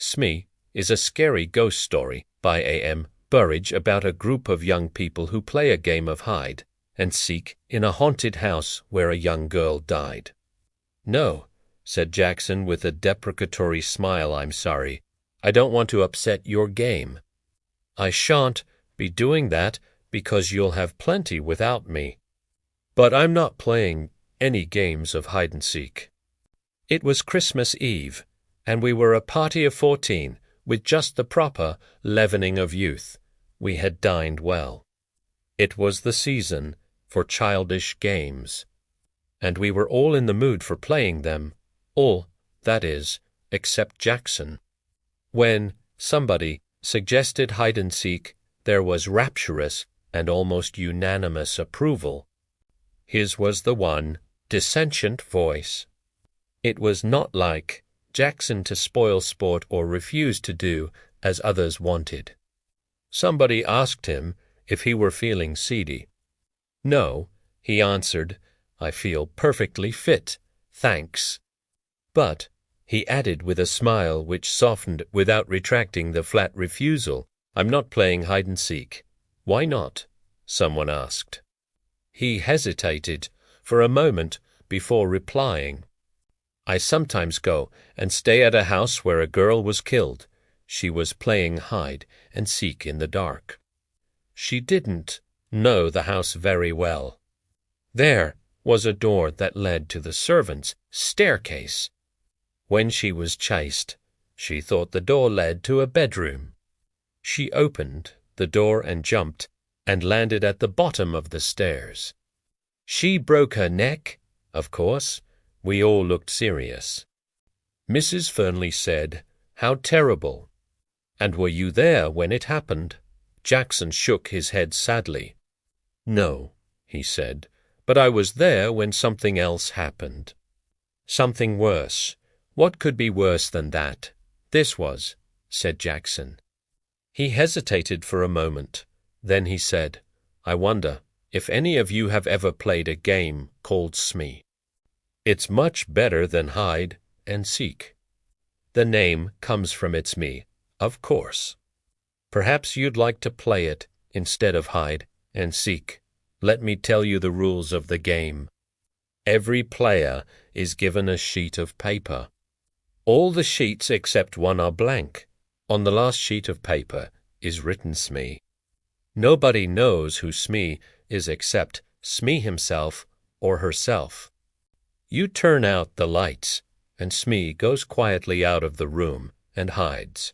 Smee is a scary ghost story by A.M. Burrage about a group of young people who play a game of hide and seek in a haunted house where a young girl died. "No," said Jackson with a deprecatory smile, "I'm sorry. I don't want to upset your game." "I shan't be doing that because you'll have plenty without me. But I'm not playing any games of hide-and-seek." It was Christmas Eve, and we were a party of 14 with just the proper leavening of youth. We had dined well. It was the season for childish games, and we were all in the mood for playing them, all, that is, except Jackson. When somebody suggested hide-and-seek, there was rapturous and almost unanimous approval. His was the one dissentient voice. It was not like Jackson to spoil sport or refuse to do as others wanted. Somebody asked him if he were feeling seedy. "No," he answered, "I feel perfectly fit, thanks." But, he added with a smile which softened without retracting the flat refusal, "I'm not playing hide-and-seek." "Why not?" someone asked. He hesitated for a moment before replying. "I sometimes go and stay at a house where a girl was killed. She was playing hide-and-seek in the dark. She didn't know the house very well. There was a door that led to the servants' staircase. When she was chased, she thought the door led to a bedroom. She opened the door and jumped and landed at the bottom of the stairs. She broke her neck, of course." We all looked serious. Mrs. Fernley said, "How terrible! And were you there when it happened?" Jackson shook his head sadly. "No," he said, "but I was there when something else happened." "Something worse. What could be worse than that?" "This was," said Jackson. He hesitated for a moment. Then he said, "I wonder if any of you have ever played a game called Smee. It's much better than hide and seek. The name comes from its me, of course. Perhaps you'd like to play it instead of hide and seek. Let me tell you the rules of the game. Every player is given a sheet of paper. All the sheets except one are blank. On the last sheet of paper is written Smee. Nobody knows who Smee is except Smee himself or herself. You turn out the lights, and Smee goes quietly out of the room and hides.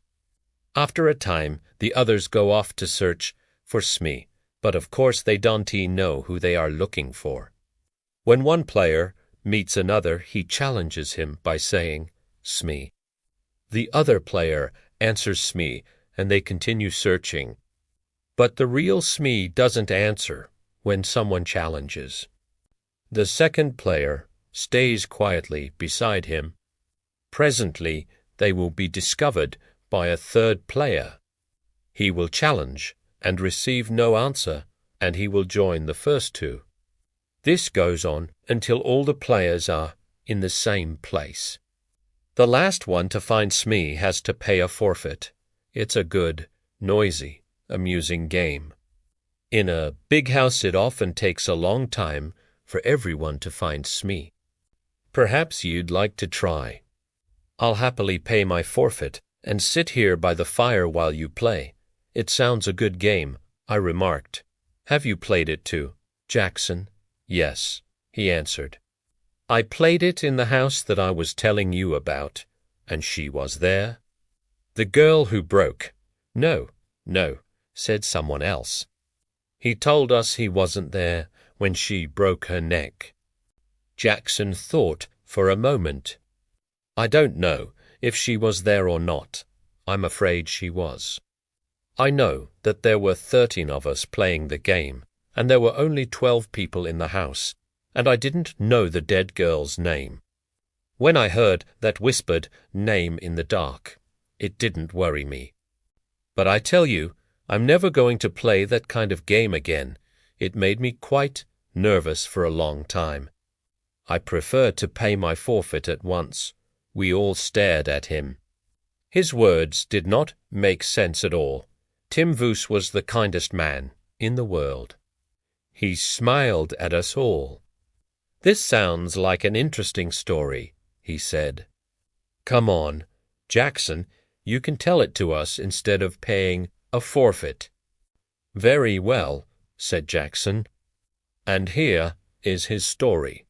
After a time, the others go off to search for Smee, but of course they don't know who they are looking for. When one player meets another, he challenges him by saying, "Smee." The other player answers Smee, and they continue searching. But the real Smee doesn't answer when someone challenges. The second player stays quietly beside him. Presently, they will be discovered by a third player. He will challenge and receive no answer, and he will join the first two. This goes on until all the players are in the same place. The last one to find Smee has to pay a forfeit. It's a good, noisy, amusing game. In a big house, it often takes a long time for everyone to find Smee. Perhaps you'd like to try. I'll happily pay my forfeit and sit here by the fire while you play. It sounds a good game, I remarked. Have you played it too, Jackson? Yes, he answered. I played it in the house that I was telling you about, and she was there. The girl who broke. No, said someone else. He told us he wasn't there when she broke her neck. Jackson thought for a moment. I don't know if she was there or not. I'm afraid she was. I know that there were 13 of us playing the game, and there were only 12 people in the house, and I didn't know the dead girl's name. When I heard that whispered name in the dark, it didn't worry me. But I tell you, I'm never going to play that kind of game again. It made me quite nervous for a long time. I prefer to pay my forfeit at once. We all stared at him. His words did not make sense at all. Tim Voos was the kindest man in the world. He smiled at us all. "This sounds like an interesting story," he said. "Come on, Jackson, you can tell it to us instead of paying a forfeit." "Very well," said Jackson. And here is his story.